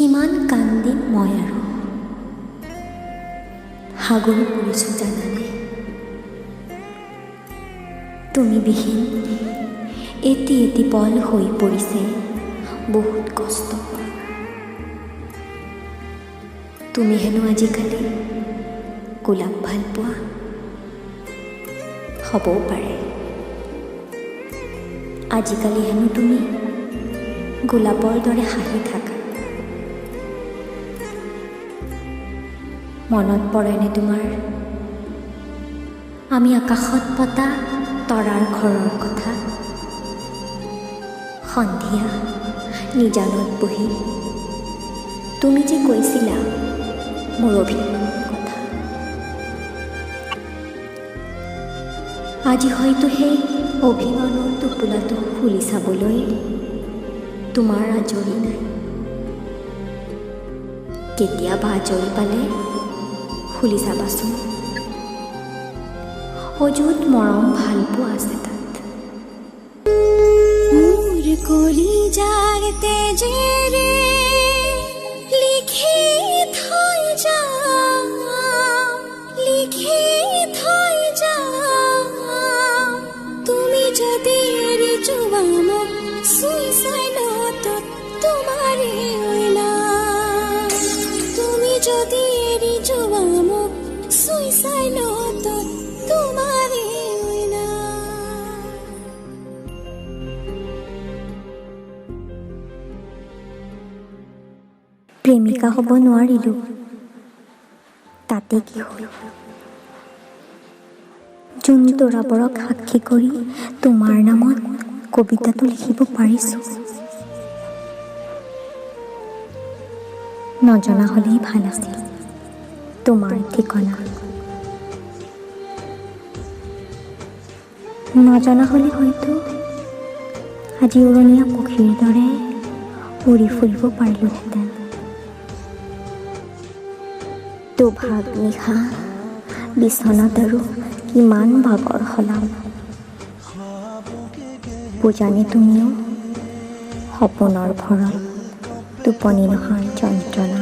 কিমান কান্দিম মই আৰু সাগৰ পৰিছোঁ জানানে। তুমি বিহীন এটি এটি পল হৈ পৰিছে বহুত কষ্টকৰ। তুমি হেনো আজিকালি গোলাপ ভাল পোৱা, হ'বও পাৰে। আজিকালি হেনো তুমি গোলাপৰ দৰে হাঁহি থাকা। মনত পৰেনে তোমাৰ আমি আকাশত পতা তৰাৰ ঘৰৰ কথা? সন্ধিয়া নিজানত বহি তুমি যে কৈছিলা মোৰ অভিমানৰ কথা। আজি হয়তো সেই অভিমানৰ টোপোলাটো খুলি চাবলৈ তোমাৰ আজৰি নাই। কেতিয়াবা আজৰি পালে খুলি চাবাচোন, অযুত মৰম ভাল পোৱা আছে তাত। মোৰ কলিজাৰ তেজেৰে লিখি থৈ যাম, লিখি থৈ যাম। তুমি যদি এৰি যোৱা মোক ছুইচাইডত তোমাৰে নাম। তুমি যদি এৰি যোৱা মোক ছুইচাইডত তোমাৰে নাম। প্ৰেমিকা হ'ব নোৱাৰিলোঁ, তাতে কি হ'ল? জোন তৰাবোৰক সাক্ষী কৰি তোমাৰ নামত কবিতাটো লিখিব পাৰিছোঁ। নজনা হ'লেই ভাল আছিল তোমাৰ ঠিকনা। নজনা হ'লে হয়তো আজি উৰণীয়া পক্ষীৰ দৰে উৰি ফুৰিব পাৰিলোহেঁতেন। দুভাগ নিশা বিচনাত আৰু কিমান ভাগৰ হলাম। বুজানে তুমিও সপোনৰ ভৰত টোপনি নোহোৱাৰ যন্ত্ৰণা।